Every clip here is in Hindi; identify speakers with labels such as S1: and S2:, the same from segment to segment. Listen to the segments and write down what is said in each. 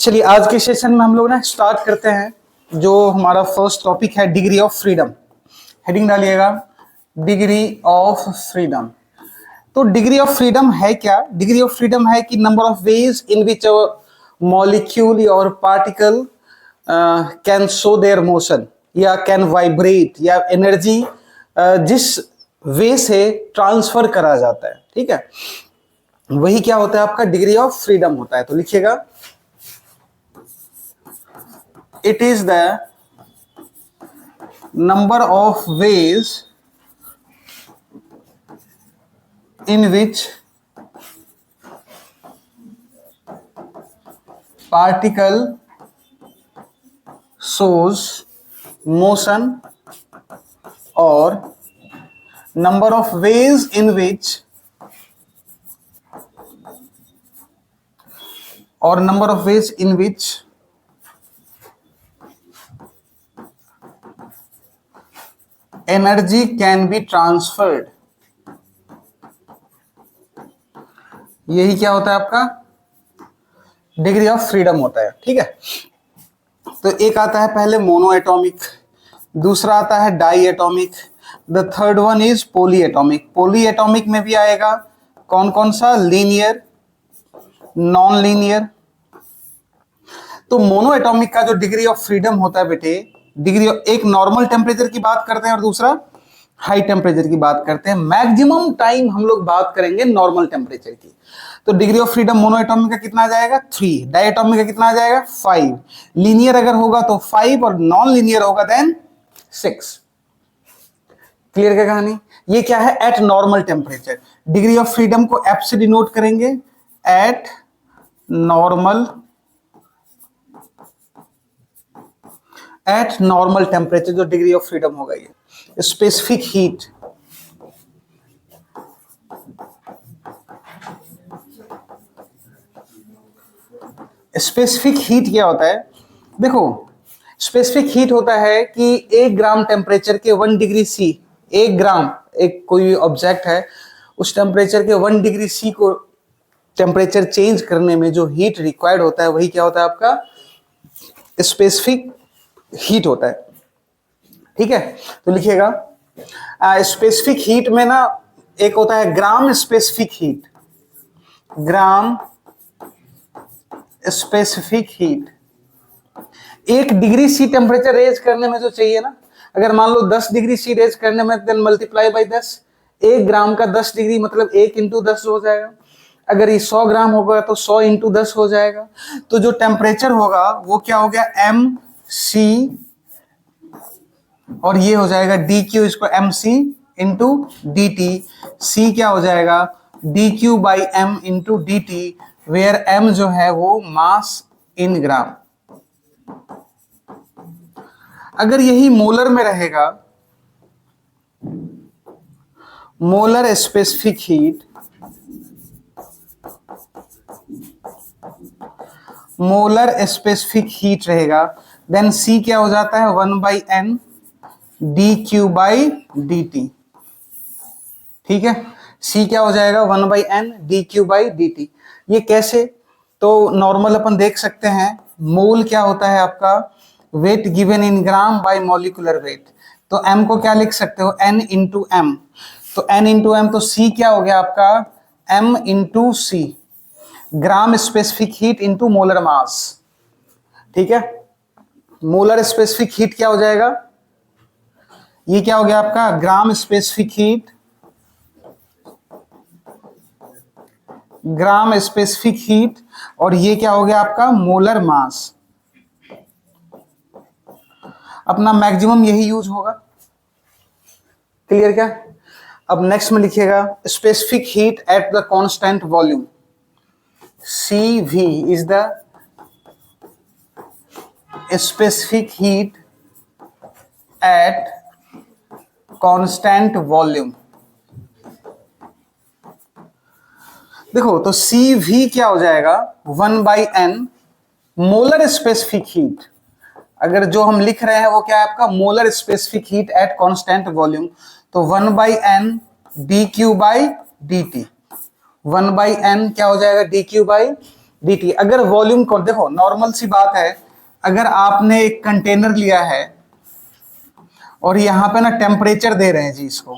S1: चलिए आज के सेशन में हम लोग ना स्टार्ट करते हैं। जो हमारा फर्स्ट टॉपिक है डिग्री ऑफ फ्रीडम। हेडिंग डालिएगा डिग्री ऑफ फ्रीडम। तो डिग्री ऑफ फ्रीडम है क्या? डिग्री ऑफ फ्रीडम है कि number of ways in which molecule और particle can show their motion या कैन वाइब्रेट या एनर्जी जिस वे से ट्रांसफर करा जाता है। ठीक है, वही क्या होता है आपका डिग्री ऑफ फ्रीडम होता है। तो लिखिएगा it is the number of ways in which particle shows motion or number of ways in which energy can be transferred. यही क्या होता है आपका डिग्री ऑफ फ्रीडम होता है। ठीक है, तो एक आता है पहले मोनो एटॉमिक, दूसरा आता है diatomic, the third one is polyatomic. Polyatomic में भी आएगा कौन कौन सा? Linear, non linear. तो मोनो एटॉमिक का जो डिग्री ऑफ फ्रीडम होता है बेटे, डिग्री एक नॉर्मल टेम्परेचर की बात करते हैं और दूसरा हाई टेम्परेचर की बात करते हैं। मैक्सिमम टाइम हम लोग बात करेंगे नॉर्मल टेम्परेचर की। तो degree of freedom mono atomic का कितना आ जाएगा? 3। डाई एटॉमिक का कितना आ जाएगा? 5। लीनियर अगर होगा तो 5 और नॉन लीनियर होगा देन 6। क्लियर क्या कहानी? ये क्या है? Eight normal temperature. Degree of freedom को एफ से डिनोट करेंगे, एट नॉर्मल टेम्परेचर जो डिग्री ऑफ फ्रीडम होगा। ये स्पेसिफिक हीट, स्पेसिफिक हीट क्या होता है? देखो, स्पेसिफिक हीट होता है कि 1 ग्राम टेम्परेचर के 1 डिग्री सी, 1 ग्राम, एक कोई ऑब्जेक्ट है, उस टेम्परेचर के 1 डिग्री सी को टेम्परेचर चेंज करने में जो हीट रिक्वायर्ड होता है वही क्या होता है आपका स्पेसिफिक हीट होता है। ठीक है, तो लिखिएगा स्पेसिफिक हीट में ना एक होता है gram specific heat. Gram specific heat 1 degree C temperature raise करने में जो चाहिए ना, अगर मान लो 10 डिग्री सी रेज करने में देन मल्टीप्लाई बाय 10। 1 ग्राम का 10 डिग्री मतलब 1 इंटू 10 हो जाएगा। अगर ये 100 ग्राम होगा तो 100 इंटू 10 हो जाएगा। तो जो टेम्परेचर होगा वो क्या हो गया? एम सी, और ये हो जाएगा डी क्यू, इसको M C into D T. C क्या हो जाएगा? D Q by M into D T, where M जो है वो मास इन ग्राम। अगर यही मोलर में रहेगा, molar specific heat, molar specific heat रहेगा, देन सी क्या हो जाता है? 1 by n d Q by d t. ठीक है, सी क्या हो जाएगा? 1 by n d Q by d t. ये कैसे? तो नॉर्मल अपन देख सकते हैं, मोल क्या होता है आपका? Weight given in gram by molecular weight. तो एम को क्या लिख सकते हो? N into M. तो एन इंटू एम, तो सी क्या हो गया आपका? M into C, gram specific heat into molar mass. ठीक है, मोलर स्पेसिफिक हीट क्या हो जाएगा? ये क्या हो गया आपका? ग्राम specific heat, gram specific heat, और ये क्या हो गया आपका? Molar mass. अपना मैक्सिमम यही यूज होगा। क्लियर क्या? अब नेक्स्ट में लिखिएगा specific heat at the constant volume. C V is the specific heat at constant volume. देखो, तो सी वी क्या हो जाएगा? 1 by n molar specific heat. अगर जो हम लिख रहे हैं वो क्या है आपका? Molar specific heat at constant volume. तो 1 by n d Q by d t. 1 by n क्या हो जाएगा? D Q by dt। अगर वॉल्यूम को देखो, नॉर्मल सी बात है, अगर आपने एक कंटेनर लिया है और यहाँ पे ना टेम्परेचर दे रहे हैं जी इसको,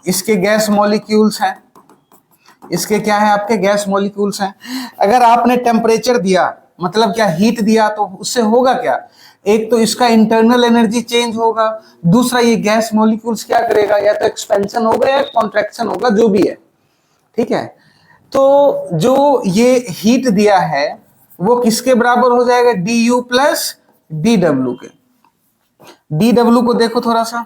S1: इसके गैस मॉलिक्यूल्स हैं, इसके क्या है आपके गैस मॉलिक्यूल्स हैं। अगर आपने टेम्परेचर दिया मतलब क्या, हीट दिया, तो उससे होगा क्या, एक तो इसका इंटरनल एनर्जी चेंज होगा, दूसरा ये गैस मॉलिक्यूल्स क्या करेगा, या तो एक्सपेंशन होगा या कॉन्ट्रैक्शन होगा, जो भी है, ठीक है। तो जो ये हीट दिया है वो किसके बराबर हो जाएगा, D U plus D W के। डी डब्ल्यू को देखो थोड़ा सा,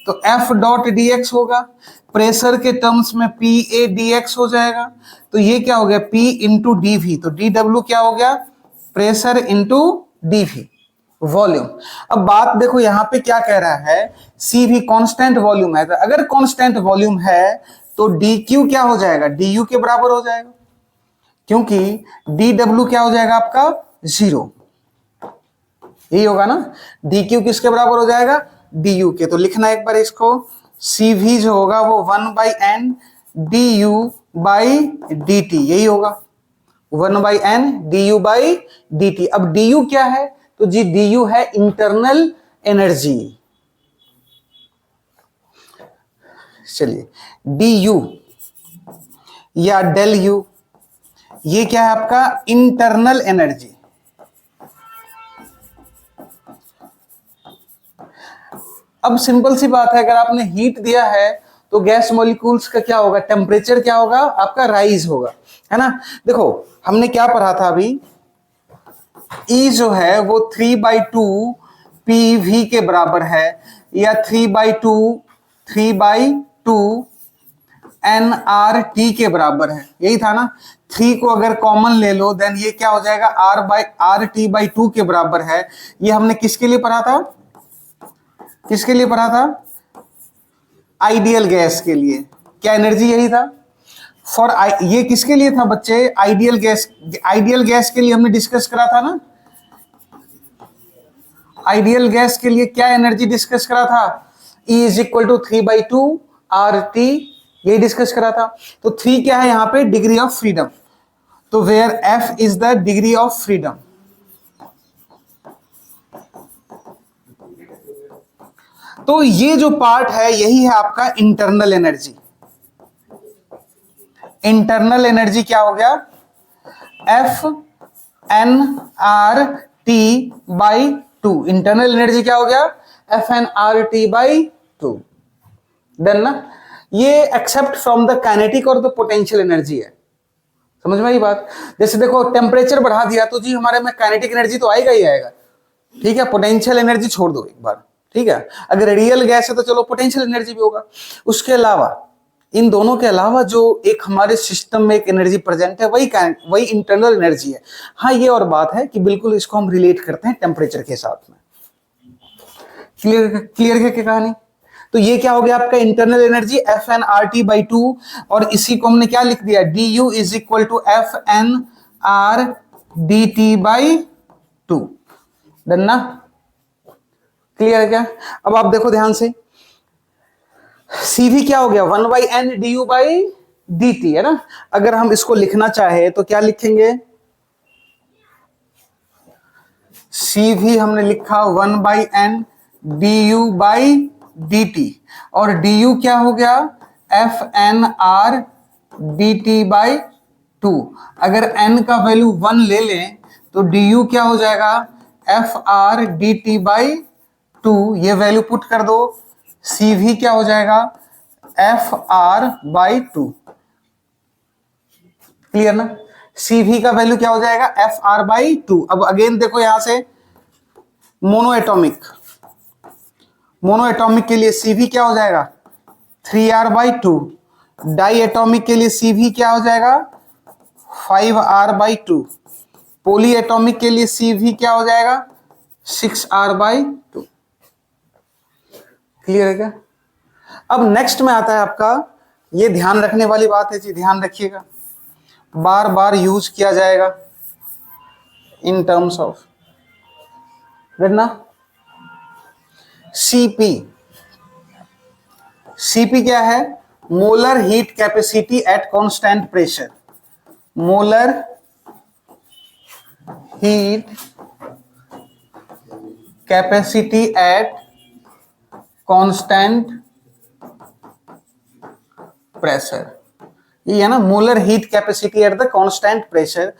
S1: तो एफ डॉट डी एक्स होगा, प्रेशर के टर्म्स में पी ए डी एक्स हो जाएगा, तो ये क्या हो गया, पी इंटू डी वी, तो डी डब्ल्यू क्या हो गया, pressure into D V, volume. अब बात देखो यहाँ पे क्या कह रहा है, सी भी कांस्टेंट वॉल्यूम है, तो अगर कांस्टेंट वॉल्यूम है तो डी क्यू क्या हो जाएगा, डी यू के बराबर हो जाएगा, क्योंकि डी डब्ल्यू क्या हो जाएगा आपका, जीरो, यही होगा ना। डी क्यू किसके बराबर हो जाएगा, डी यू के। तो लिखना एक बार इसको, सी वी जो होगा वो 1/n D you by d T, यही होगा 1/n D you by d T. अब डी यू क्या है, तो जी डी यू है इंटरनल एनर्जी। चलिए, डी यू या डेल यू, ये क्या है आपका, इंटरनल एनर्जी। अब सिंपल सी बात है, अगर आपने हीट दिया है तो गैस मॉलिक्यूल्स का क्या होगा, टेम्परेचर क्या होगा आपका, राइज होगा, है ना। देखो हमने क्या पढ़ा था अभी, E जो है वो 3/2 PV के बराबर है, या 3/2 nRT के बराबर है, यही था ना। 3 को अगर कॉमन ले लो देन ये क्या हो जाएगा, RT/2 के बराबर है। ये हमने किसके लिए पढ़ा था, किसके लिए पढ़ा था, आइडियल गैस के लिए, क्या एनर्जी यही था फॉर, ये किसके लिए था बच्चे, आइडियल गैस। आइडियल गैस के लिए हमने डिस्कस करा था ना, आइडियल गैस के लिए क्या एनर्जी डिस्कस करा था, E is equal to 3/2 RT, यही डिस्कस करा था। तो 3 क्या है यहाँ पे, डिग्री ऑफ फ्रीडम, तो where F is the degree of freedom. तो ये जो पार्ट है यही है आपका इंटरनल एनर्जी। इंटरनल एनर्जी क्या हो गया, FnRT/2, इंटरनल एनर्जी क्या हो गया, FnRT/2, डन ना। ये एक्सेप्ट फ्रॉम द काइनेटिक और द पोटेंशियल एनर्जी है, समझ में आई बात। जैसे देखो टेम्परेचर बढ़ा दिया तो जी हमारे में काइनेटिक एनर्जी तो आएगा ही आएगा, ठीक है, पोटेंशियल एनर्जी छोड़ दो एक बार, ठीक है। अगर रियल गैस है तो चलो पोटेंशियल एनर्जी भी होगा। उसके अलावा, इन दोनों के अलावा जो एक हमारे सिस्टम में एक एनर्जी प्रेजेंट है वही इंटरनल एनर्जी है। हाँ ये और बात है कि बिल्कुल इसको हम रिलेट करते हैं टेम्परेचर के साथ में। क्लियर है क्या कहानी। तो ये क्या हो गया आपका इंटरनल एनर्जी FnRT/2, और इसी को हमने क्या लिख दिया, du is equal to FnRDT/2, done ना। क्लियर है क्या। अब आप देखो ध्यान से, CV क्या हो गया 1/n du/dt, है ना। अगर हम इसको लिखना चाहे तो क्या लिखेंगे, CV हमने लिखा 1/n du/dt, और du क्या हो गया FnRDT/2। अगर n का वैल्यू 1 ले लें तो du क्या हो जाएगा FrDT/2, ये वैल्यू पुट कर दो, CV क्या हो जाएगा FR/2। क्लियर ना, CV का वैल्यू क्या हो जाएगा FR/2। अब अगेन देखो यहां से, मोनो एटॉमिक के लिए CV क्या हो जाएगा 3R/2, डाई एटॉमिक के लिए CV क्या हो जाएगा 5R/2, पोली एटॉमिक के लिए CV क्या हो जाएगा 6R/2। क्लियर है क्या। अब नेक्स्ट में आता है आपका, ये ध्यान रखने वाली बात है जी, ध्यान रखिएगा, बार बार यूज किया जाएगा इन टर्म्स ऑफ, ना, CP क्या है, molar heat capacity at constant pressure, molar heat capacity at constant pressure, ये है ना molar heat capacity eight the constant pressure.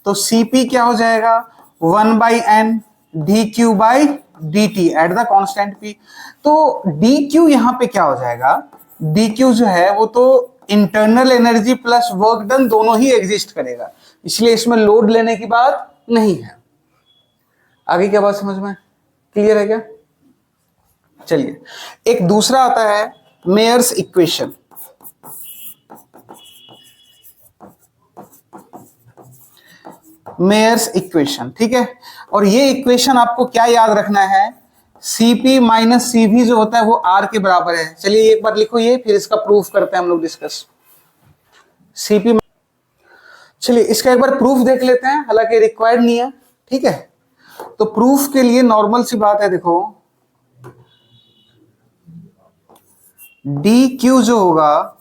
S1: तो सीपी क्या हो जाएगा 1/n dq/dt eight the constant P. तो dq यहां पे क्या हो जाएगा, dq जो है वो तो internal energy plus work done दोनों ही एग्जिस्ट करेगा, इसलिए इसमें लोड लेने की बात नहीं है। आगे क्या बात समझ में क्लियर है क्या? चलिए एक दूसरा आता है मेयर्स इक्वेशन। मेयर्स इक्वेशन, ठीक है। और ये इक्वेशन आपको क्या याद रखना है, Cp माइनस Cv जो होता है वो R के बराबर है। चलिए एक बार लिखो ये, फिर इसका प्रूफ करते हैं हम लोग डिस्कस। Cp, चलिए इसका एक बार प्रूफ देख लेते हैं, हालांकि रिक्वायर्ड नहीं है, ठीक है। तो प्रूफ के लिए नॉर्मल सी बात है, देखो dq जो होगा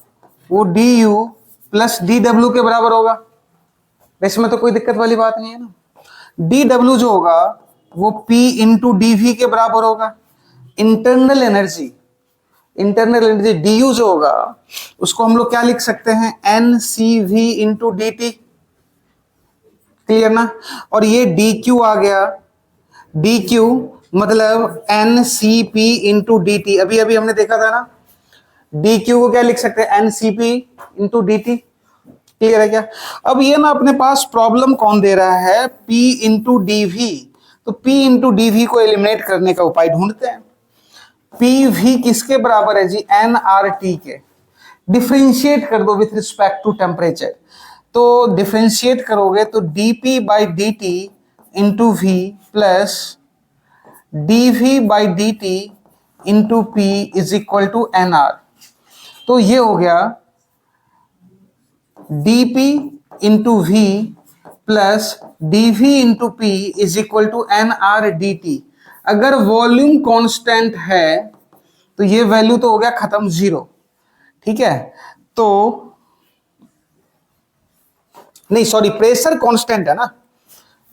S1: वो du प्लस dw के बराबर होगा, इसमें तो कोई दिक्कत वाली बात नहीं है ना। dw जो होगा वो p इंटू dv के बराबर होगा। इंटरनल एनर्जी du जो होगा उसको हम लोग क्या लिख सकते हैं, ncv इंटू dt, क्लियर ना। और ये dq आ गया, dq मतलब ncp इंटू dt, अभी अभी हमने देखा था ना, dq को क्या लिख सकते हैं, ncp इंटू dt, क्लियर है क्या। अब ये ना अपने पास प्रॉब्लम कौन दे रहा है, p इंटू dv, तो p इंटू dv को एलिमिनेट करने का उपाय ढूंढते हैं। pv किसके बराबर है जी, nRT के। डिफरेंशिएट कर दो विथ रिस्पेक्ट टू टेम्परेचर, तो डिफरेंशिएट करोगे तो dp by dt into v plus dv by dt into p is equal to nr। तो ये हो गया dp into v plus dv into p is equal to nr dt। अगर वॉल्यूम कांस्टेंट है तो ये वैल्यू तो हो गया खत्म, जीरो, ठीक है। तो नहीं सॉरी, प्रेशर कांस्टेंट है ना,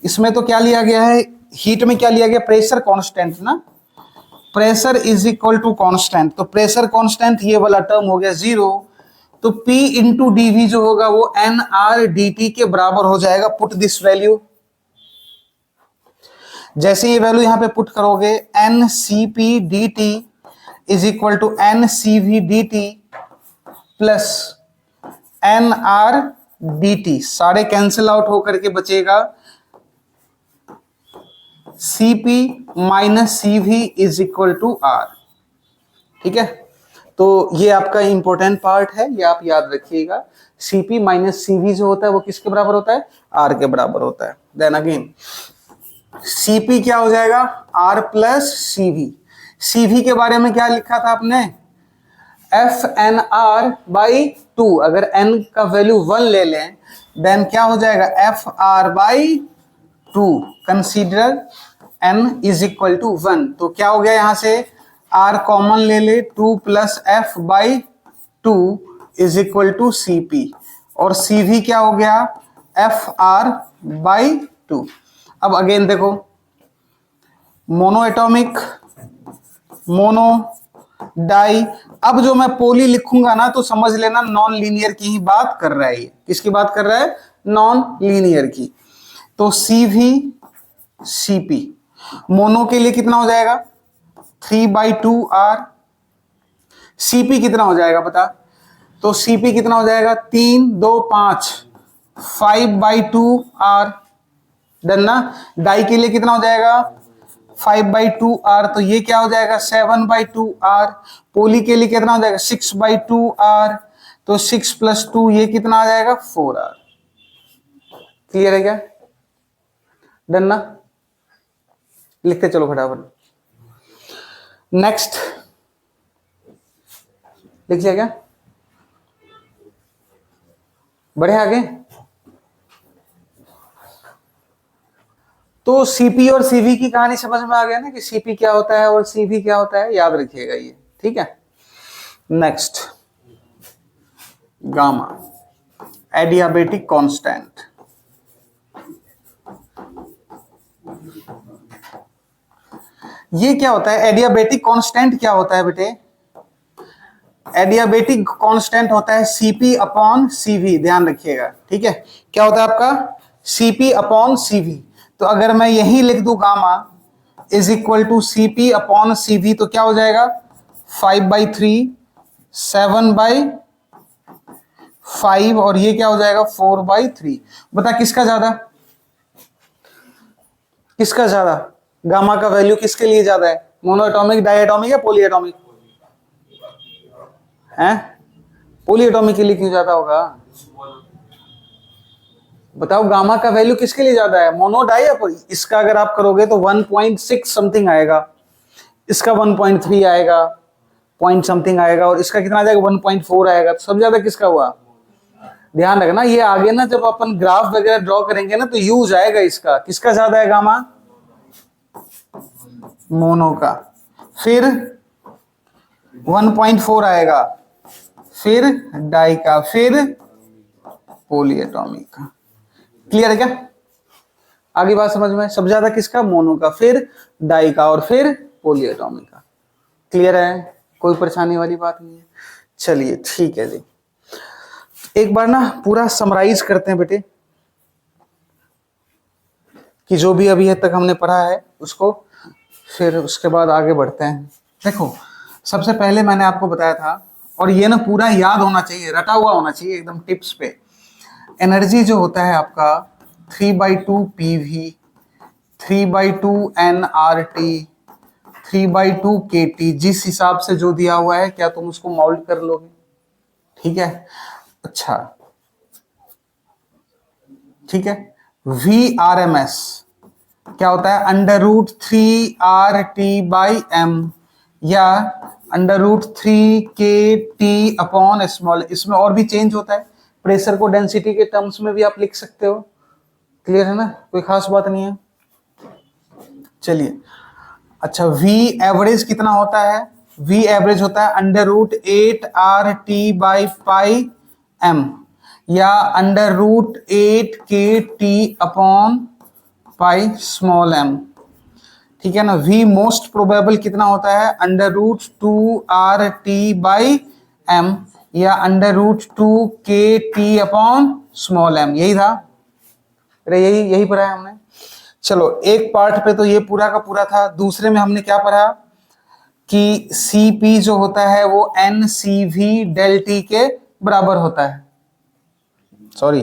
S1: इसमें तो क्या लिया गया है, हीट में क्या लिया गया, प्रेशर कांस्टेंट ना, pressure is equal to constant, तो प्रेशर कांस्टेंट ये वाला टर्म हो गया जीरो। तो P इंटू डी जो होगा वो nR/dt के बराबर हो जाएगा। पुट दिस वैल्यू, जैसे ये वैल्यू यहां पे पुट करोगे ncp/dt is equal to ncv/dt plus nR/dt, सारे कैंसिल आउट होकर के बचेगा Cp minus Cv is equal to R, ठीक है। तो ये आपका इंपॉर्टेंट पार्ट है, ये आप याद रखिएगा। Cp माइनस Cv जो होता है वो किसके बराबर होता है, R के बराबर होता है। देन अगेन Cp क्या हो जाएगा, R प्लस Cv। Cv के बारे में क्या लिखा था आपने, FnR/2, अगर n का वैल्यू 1 ले लें देन क्या हो जाएगा, FR/2, consider n is equal to 1। तो क्या हो गया, यहां से R कॉमन ले ले, 2 plus F/2 is equal to Cp, और Cv क्या हो गया, FR/2। अब अगेन देखो, मोनो एटॉमिक, मोनो डाई, अब जो मैं पोली लिखूंगा ना तो समझ लेना नॉन लीनियर की ही बात कर रहा है। ये किसकी बात कर रहा है, नॉन लीनियर की। तो Cv Cp मोनो के लिए कितना हो जाएगा, 3/2R। Cp कितना हो जाएगा पता, तो Cp कितना हो जाएगा, 3 2 5, 5/2R। डन ना। डाई के लिए कितना हो जाएगा, 5/2R, तो ये क्या हो जाएगा, 7/2R। पोली के लिए कितना हो जाएगा, 6/2R, तो 6 प्लस 2 ये कितना आ जाएगा, 4R। क्लियर है क्या, डन ना। लिखते चलो फटाफट। नेक्स्ट लिख लिया क्या, बढ़े आगे। तो Cp और Cv की कहानी समझ में आ गया ना, कि Cp क्या होता है और Cv क्या होता है, याद रखिएगा ये, ठीक है। Next gamma adiabatic constant. ये क्या होता है एडियाबेटिक कांस्टेंट? क्या होता है बेटे? एडियाबेटिक कांस्टेंट होता है सीपी अपॉन सीवी, ध्यान रखिएगा, ठीक है। क्या होता है आपका? CP upon CV. तो अगर मैं यही लिख दूं gamma is equal to CP upon CV तो क्या हो जाएगा? 5/3, 7/5 और ये क्या हो जाएगा? 4/3। बता किसका ज्यादा, किसका ज्यादा? गामा का वैल्यू किसके लिए ज्यादा है? मोनोएटॉमिक, डायएटॉमिक या पॉलीएटॉमिक? हैं? पॉलीएटॉमिक के लिए क्यों ज्यादा होगा? बताओ गामा का वैल्यू किसके लिए ज्यादा है? मोनो, डाई या पॉली? इसका अगर आप करोगे तो 1.6 समथिंग आएगा, इसका 1.3 आएगा, पॉइंट समथिंग आएगा, और इसका कितना आ जाएगा? 1.4 आएगा। तो सब ज्यादा किसका हुआ? ध्यान रखना, ये आगे ना जब अपन ग्राफ वगैरह ड्रॉ करेंगे ना तो यूज आएगा इसका। किसका ज्यादा है गामा? मोनो का। फिर 1.4 आएगा, फिर डाई का, फिर पॉलीएटॉमिक का। क्लियर है क्या? आगे बात समझ में? सब ज्यादा किसका? मोनो का, फिर डाई का, और फिर पॉलीएटॉमिक का। क्लियर है? कोई परेशानी वाली बात नहीं है। चलिए ठीक है जी, एक बार ना पूरा समराइज करते हैं बेटे कि जो भी अभी तक हमने पढ़ा है उसको, फिर उसके बाद आगे बढ़ते हैं। देखो सबसे पहले मैंने आपको बताया था, और ये ना पूरा याद होना चाहिए, रटा हुआ होना चाहिए एकदम टिप्स पे। एनर्जी जो होता है आपका 3/2 PV, 3/2 nRT, 3/2 KT, जिस हिसाब से जो दिया हुआ है क्या तुम उसको मॉल्ट कर लोगे? ठीक है, अच्छा ठीक है। VRMS क्या होता है? √3RT/m या √3KT अपॉन स्मॉल। इसमें और भी चेंज होता है, प्रेशर को डेंसिटी के टर्म्स में भी आप लिख सकते हो। क्लियर है ना? कोई खास बात नहीं है। चलिए अच्छा, V एवरेज कितना होता है? V एवरेज होता है √8RT/πm या √8KT upon pi small m। ठीक है ना? V मोस्ट प्रोबेबल कितना होता है? √2RT/m या √2KT अपॉन स्मॉल m। यही था, अरे यही पढ़ा है हमने। चलो एक पार्ट पे तो ये पूरा का पूरा था। दूसरे में हमने क्या पढ़ा कि CP जो होता है वो NCV∆T के बराबर होता है। सॉरी,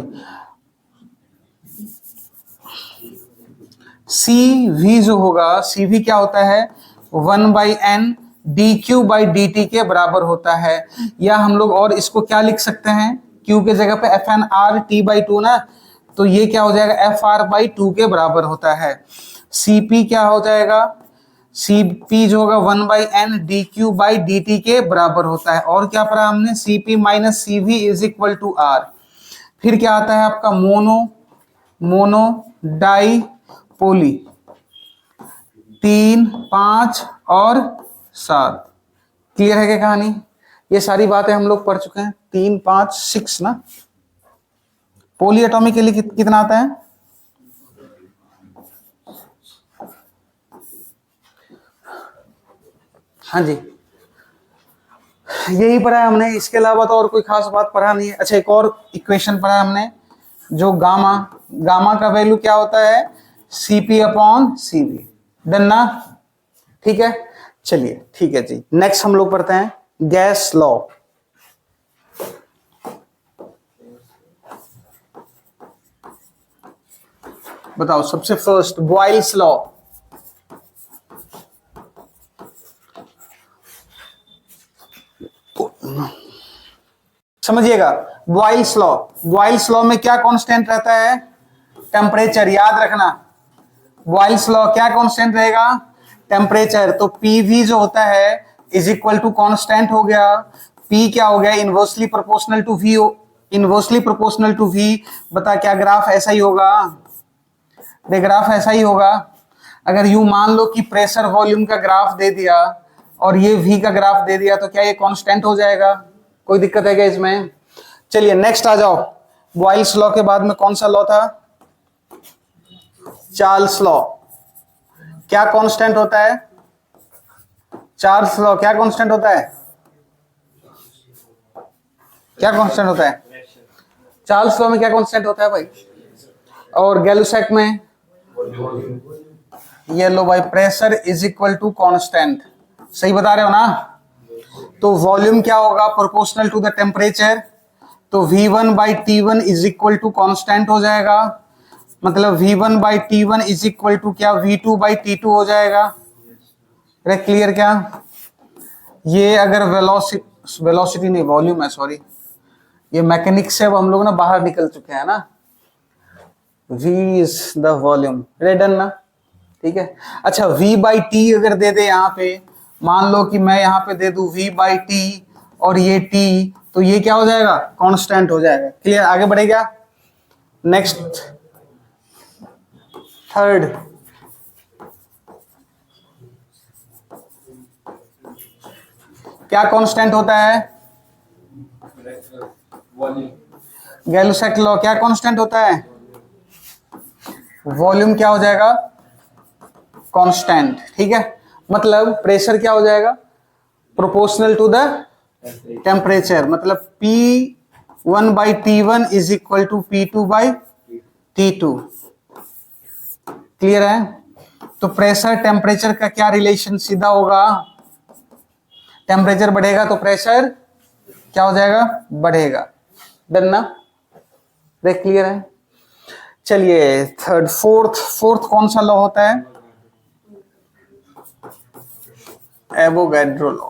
S1: CV जो होगा, CV क्या होता है? 1/n dQ/dt के बराबर होता है। या हम लोग और इसको क्या लिख सकते हैं? Q के जगह पे FnRT/2 ना, तो ये क्या हो जाएगा? FR/2 के बराबर होता है। CP क्या हो जाएगा? CP जो होगा 1/n dQ/dt के बराबर होता है। और क्या पढ़ा हमने? CP - CV = R। फिर क्या आता है आपका? मोनो, डाई, पोली, 3, 5 और 7। क्लियर है क्या कहानी? ये सारी बातें हम लोग पढ़ चुके हैं। 3, 5, 6 ना। पोली एटॉमिक के लिए कितना आता है? हाँ जी, यही पढ़ा है हमने। इसके अलावा तो और कोई खास बात पढ़ा नहीं है। अच्छा, एक और इक्वेशन पढ़ा है हमने, जो गामा का वैल्यू क्या होता है? CP/CV। डन ना? ठीक है, चलिए ठीक है जी। नेक्स्ट हम लोग पढ़ते हैं गैस लॉ। बताओ सबसे फर्स्ट बॉयल्स लॉ। समझिएगा, बॉयल्स लॉ में क्या कांस्टेंट रहता है? टेम्परेचर। याद रखना, बॉयल्स लॉ क्या कांस्टेंट रहेगा? टेम्परेचर। तो PV जो होता है = कांस्टेंट हो गया। P क्या हो गया? Inversely proportional to V। Inversely proportional to V। बता क्या ग्राफ ऐसा ही होगा? ग्राफ ऐसा ही होगा। अगर यूं मान लो कि प्रेशर वॉल्यूम का ग्राफ दे दिया और ये V का ग्राफ दे दिया, तो क्या ये कांस्टेंट हो जाएगा? कोई दिक्कत है क्या इसमें? चलिए नेक्स्ट आ जाओ। बॉयल्स लॉ के बाद में कौन सा लॉ था? Charles law. क्या कांस्टेंट होता है? चार्ल्स लॉ क्या कांस्टेंट होता है? क्या कांस्टेंट होता है? चार्ल्स लॉ में क्या कांस्टेंट होता है भाई? और गैलुसैक में? ये लो भाई, pressure is equal to constant. सही बता रहे हो ना? तो वॉल्यूम क्या होगा? Proportional to the temperature. तो V1 by T1 is equal to constant हो जाएगा, मतलब V1 by T1 is equal to क्या? V2 बाई T2 हो जाएगा। अरे क्लियर क्या? ये अगर वेलोसिटी नहीं, वॉल्यूम है, सॉरी, ये मैकेनिक्स से अब हम लोग ना बाहर निकल चुके हैं ना। V is the volume, done ना? ठीक है। अच्छा, V बाई T अगर दे दे यहाँ पे, मान लो कि मैं यहाँ पे दे दूं V बाई T और ये T, तो ये क्या हो जाएगा? कांस्टेंट हो जाएगा। क्लियर? आगे बढ़ेगा। नेक्स्ट, थर्ड, क्या कांस्टेंट होता है? गैलुसैक लॉ क्या कांस्टेंट होता है? वॉल्यूम क्या हो जाएगा? कांस्टेंट। ठीक है, मतलब प्रेशर क्या हो जाएगा? प्रोपोर्शनल टू द टेम्परेचर, मतलब P1 by T1 is equal to P2 by T2। Clear है? तो प्रेशर टेम्परेचर का क्या रिलेशन सीधा होगा? टेम्परेचर बढ़ेगा तो प्रेशर क्या हो जाएगा? बढ़ेगा। डन ना? देख, क्लियर है? चलिए थर्ड, फोर्थ कौन सा लॉ होता है? Avogadro law.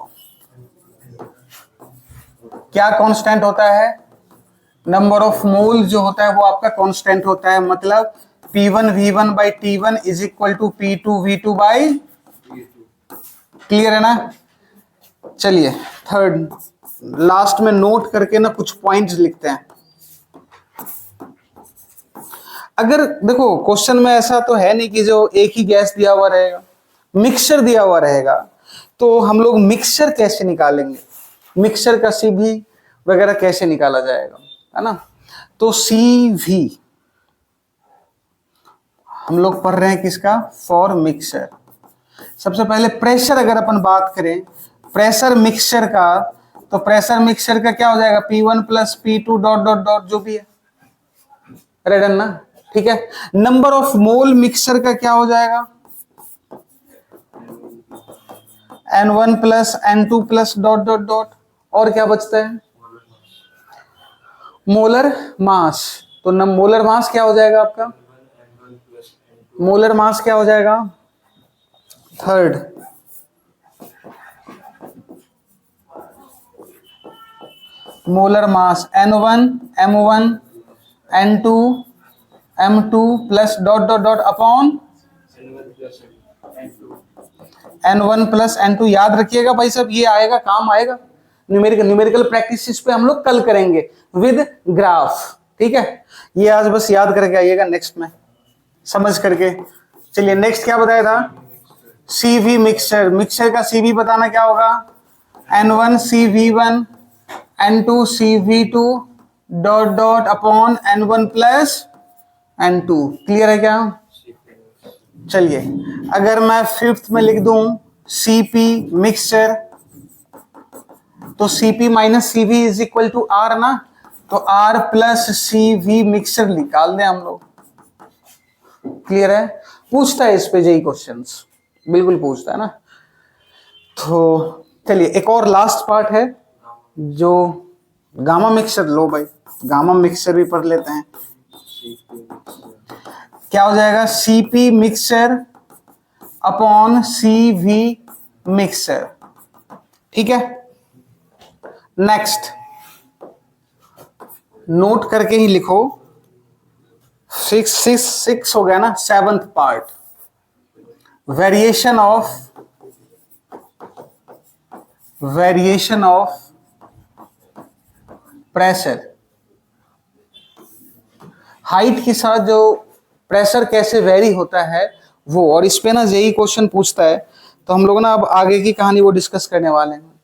S1: क्या कांस्टेंट होता है? नंबर ऑफ मोल जो होता है वो आपका कांस्टेंट होता है, मतलब P1 V1 by T1 is equal to P2 V2 by. Clear है ना? चलिए थर्ड, लास्ट में नोट करके ना कुछ पॉइंट्स लिखते हैं। अगर देखो क्वेश्चन में ऐसा तो है नहीं कि जो एक ही गैस दिया हुआ रहेगा, मिक्सचर दिया हुआ रहेगा, तो हम लोग मिक्सचर कैसे निकालेंगे? मिक्सचर का CV वगैरह कैसे निकाला जाएगा, है ना? तो CV हम लोग पढ़ रहे हैं किसका? For mixture. सबसे पहले प्रेशर अगर अपन बात करें, प्रेशर मिक्सचर का, तो प्रेशर मिक्सचर का क्या हो जाएगा? P1 plus P2 dot dot dot जो भी है। रेडन ना? ठीक है। नंबर ऑफ मोल मिक्सचर का क्या हो जाएगा? N1 plus N2 plus dot dot dot. और क्या बचता है? Molar mass. तो मोलर मास क्या हो जाएगा आपका? मोलर मास क्या हो जाएगा? Third, molar mass N1 M1 N2 M2 plus dot dot dot upon N1 plus N2। याद रखिएगा भाई सब, ये आएगा, काम आएगा। न्यूमेरिकल प्रैक्टिस पे हम लोग कल करेंगे विद ग्राफ। ठीक है, ये आज बस याद करके आइएगा, नेक्स्ट में समझ करके। चलिए नेक्स्ट क्या बताया था? CV mixture. मिक्सचर का CV बताना क्या होगा? N1 CV1 N2 CV2 dot dot upon N1 plus N2। Clear है क्या? चलिए अगर मैं फिफ्थ में लिख दूं CP मिक्सचर, तो CP minus CV is equal to R ना, तो R प्लस CV मिक्सचर निकाल दें हम लोग। क्लियर है? पूछता है इस पे जेई क्वेश्चंस, बिल्कुल पूछता है ना। तो चलिए एक और लास्ट पार्ट है जो गामा मिक्सचर। लो भाई, गामा मिक्सचर भी पढ़ लेते हैं। क्या हो जाएगा? CP mixture upon CV mixture. ठीक है, नेक्स्ट नोट करके ही लिखो। 6 हो गया ना। Seventh part, variation of pressure. Height के साथ जो प्रेशर कैसे वेरी होता है वो, और इस पे ना जेई क्वेश्चन पूछता है, तो हम लोग ना अब आगे की कहानी वो डिस्कस करने वाले हैं।